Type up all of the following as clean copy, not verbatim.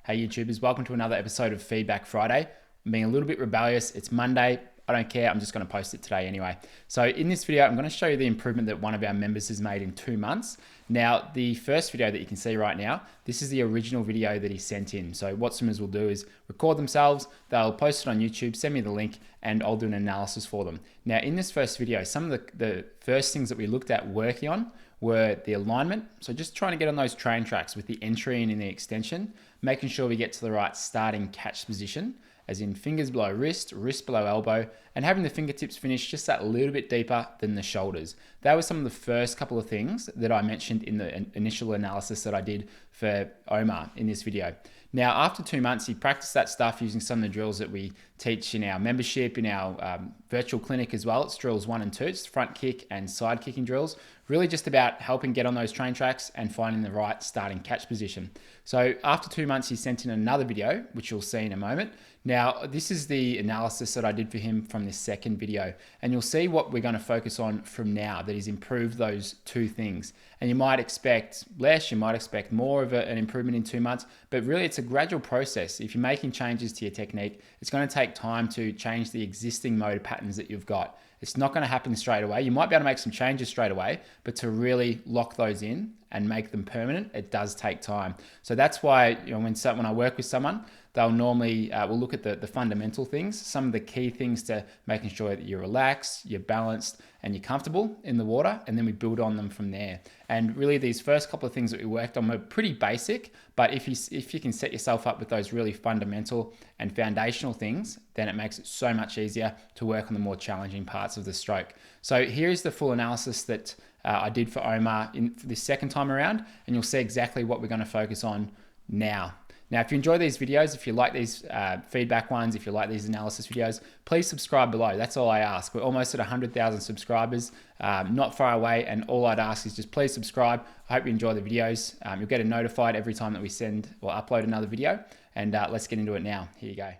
Hey YouTubers, welcome to another episode of Feedback Friday. I'm being a little bit rebellious. It's Monday. I don't care. I'm just going to post it today anyway. So in this video, I'm going to show you the improvement that one of our members has made in 2 months. Now, the first video that you can see right now, this is the original video that he sent in. So what swimmers will do is record themselves, they'll post it on YouTube, send me the link, and I'll do an analysis for them. Now, in this first video, some of the first things that we looked at working on were the alignment. So just trying to get on those train tracks with the entry and in the extension, making sure we get to the right starting catch position, as in fingers below wrist, wrist below elbow, and having the fingertips finish just that little bit deeper than the shoulders. That was some of the first couple of things that I mentioned in the initial analysis that I did for Omar in this video. Now, after 2 months, he practiced that stuff using some of the drills that we teach in our membership, in our virtual clinic as well. It's drills 1 and 2, it's front kick and side kicking drills, really just about helping get on those train tracks and finding the right starting catch position. So after 2 months, he sent in another video, which you'll see in a moment. Now, this is the analysis that I did for him from this second video, and you'll see what we're going to focus on from now that he's improved those 2 things. And you might expect less, you might expect more of an improvement in 2 months, but really it's a gradual process. If you're making changes to your technique, it's going to take time to change the existing motor patterns that you've got. It's not going to happen straight away. You might be able to make some changes straight away, but to really lock those in and make them permanent, it does take time. So that's why, when I work with someone, they'll normally, we'll look at the fundamental things, some of the key things to making sure that you're relaxed, you're balanced, and you're comfortable in the water, and then we build on them from there. And really these first couple of things that we worked on were pretty basic, but if you can set yourself up with those really fundamental and foundational things, then it makes it so much easier to work on the more challenging parts of the stroke. So here's the full analysis that I did for Omar for this second time around, and you'll see exactly what we're going to focus on now. Now, if you enjoy these videos, if you like these feedback ones, if you like these analysis videos, please subscribe below. That's all I ask. We're almost at 100,000 subscribers, not far away, and all I'd ask is just please subscribe. I hope you enjoy the videos. You'll get notified every time that we send or upload another video, and let's get into it now. Here you go.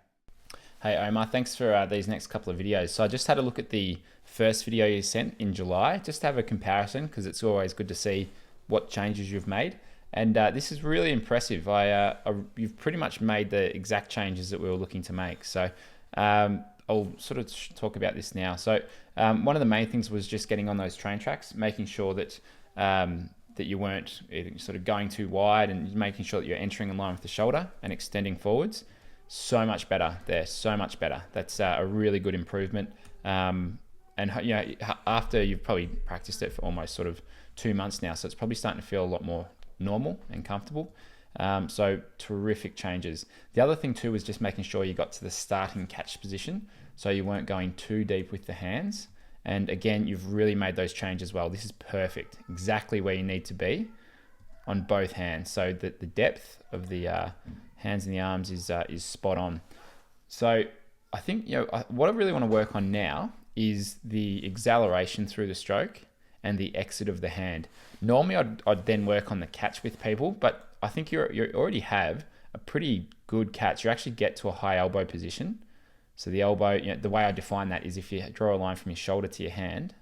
Hey Omar, thanks for these next couple of videos. So I just had a look at the first video you sent in July, just to have a comparison, because it's always good to see what changes you've made. And this is really impressive. You've pretty much made the exact changes that we were looking to make. So I'll sort of talk about this now. So one of the main things was just getting on those train tracks, making sure that that you weren't sort of going too wide, and making sure that you're entering in line with the shoulder and extending forwards. So much better there, so much better. That's a really good improvement. And after you've probably practiced it for almost sort of 2 months now, so it's probably starting to feel a lot more normal and comfortable. So terrific changes. The other thing too was just making sure you got to the starting catch position, so you weren't going too deep with the hands. And again, you've really made those changes well. This is perfect, exactly where you need to be on both hands. So that the depth of the hands and the arms is spot on. So I think what I really want to work on now is the acceleration through the stroke and the exit of the hand. Normally I'd then work on the catch with people, but I think you already have a pretty good catch. You actually get to a high elbow position. So the elbow, the way I define that is if you draw a line from your shoulder to your hand,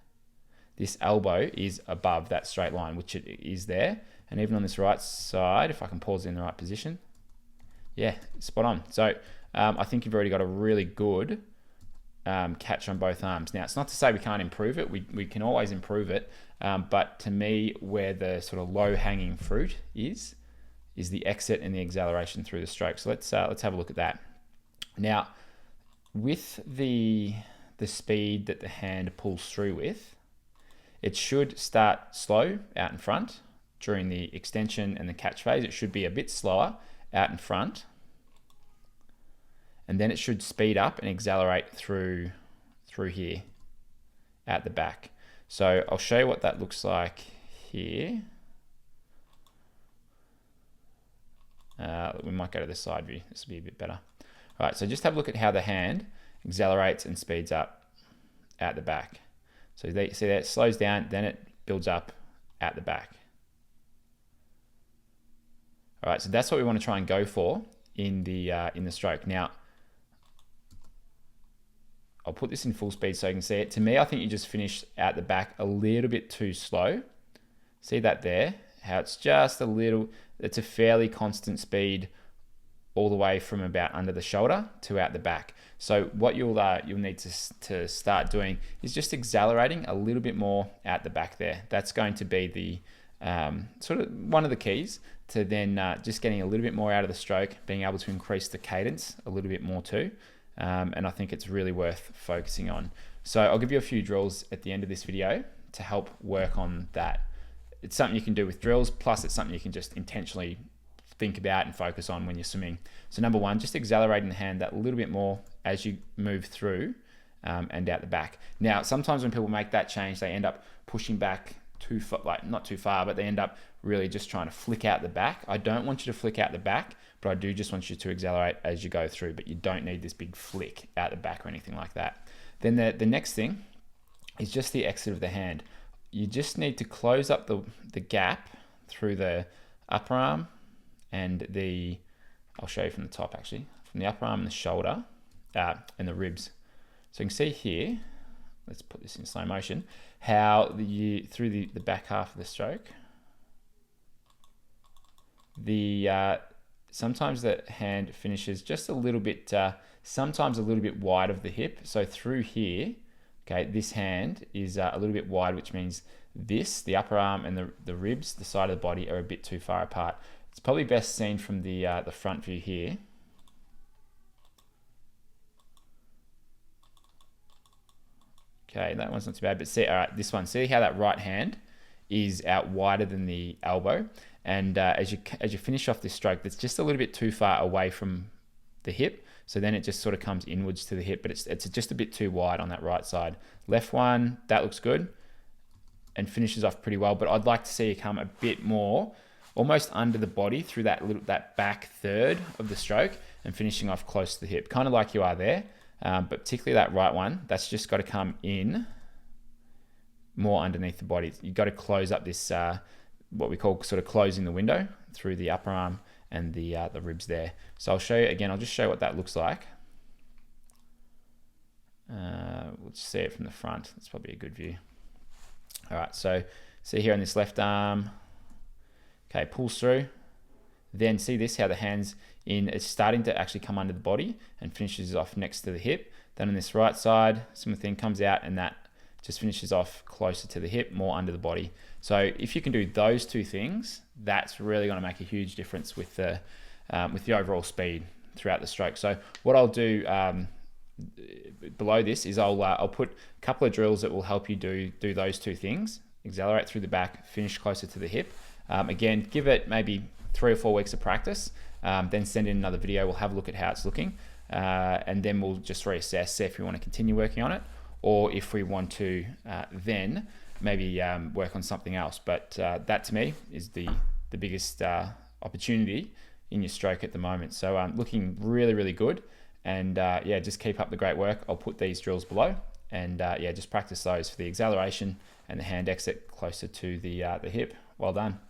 this elbow is above that straight line, which it is there. And even on this right side, if I can pause in the right position, yeah, spot on. So I think you've already got a really good catch on both arms. Now, it's not to say we can't improve it. We can always improve it. But to me, where the sort of low-hanging fruit is the exit and the acceleration through the stroke. So let's have a look at that. Now, with the speed that the hand pulls through with, it should start slow out in front during the extension and the catch phase. It should be a bit slower out in front, and then it should speed up and accelerate through here at the back. So I'll show you what that looks like here. We might go to the side view. This will be a bit better. All right, so just have a look at how the hand accelerates and speeds up at the back. So you see that it slows down, then it builds up at the back. All right, so that's what we want to try and go for in the stroke. Now, I'll put this in full speed so you can see it. To me, I think you just finished at the back a little bit too slow. See that there? How it's just a little, it's a fairly constant speed all the way from about under the shoulder to out the back. So what you'll need to start doing is just accelerating a little bit more out the back there. That's going to be the sort of one of the keys to then just getting a little bit more out of the stroke, being able to increase the cadence a little bit more too. And I think it's really worth focusing on. So I'll give you a few drills at the end of this video to help work on that. It's something you can do with drills, plus it's something you can just intentionally think about and focus on when you're swimming. So number one, just accelerating the hand that little bit more as you move through and out the back. Now, sometimes when people make that change, they end up pushing back too far, like not too far, but they end up really just trying to flick out the back. I don't want you to flick out the back, but I do just want you to accelerate as you go through, but you don't need this big flick out the back or anything like that. Then the next thing is just the exit of the hand. You just need to close up the gap through the upper arm and I'll show you from the top actually, from the upper arm and the shoulder and the ribs. So you can see here, let's put this in slow motion, how through the back half of the stroke, sometimes the hand finishes just a little bit, sometimes a little bit wide of the hip. So through here, okay, this hand is a little bit wide, which means the upper arm and the ribs, the side of the body, are a bit too far apart. It's probably best seen from the front view here. Okay, that one's not too bad, but see, all right, this one, see how that right hand is out wider than the elbow, and as you finish off this stroke, that's just a little bit too far away from the hip, so then it just sort of comes inwards to the hip, but it's just a bit too wide on that right side. Left one, that looks good, and finishes off pretty well, but I'd like to see you come a bit more, almost under the body through that back third of the stroke and finishing off close to the hip, kind of like you are there, but particularly that right one, that's just got to come in more underneath the body. You've got to close up this, what we call sort of closing the window through the upper arm and the ribs there. So I'll show you again, I'll just show you what that looks like. We'll just see it from the front. That's probably a good view. All right, so see here on this left arm, okay, pulls through. Then see this, how the hand's it's starting to actually come under the body and finishes off next to the hip. Then on this right side, similar thing, comes out and that just finishes off closer to the hip, more under the body. So if you can do those two things, that's really going to make a huge difference with the overall speed throughout the stroke. So what I'll do below this is I'll put a couple of drills that will help you do those two things: accelerate through the back, finish closer to the hip. Again, give it maybe 3 or 4 weeks of practice, then send in another video. We'll have a look at how it's looking, and then we'll just reassess, see if we want to continue working on it, or if we want to then maybe work on something else. But that to me is the biggest opportunity in your stroke at the moment. So looking really, really good. And yeah, just keep up the great work. I'll put these drills below, and yeah, just practice those for the acceleration and the hand exit closer to the hip. Well done.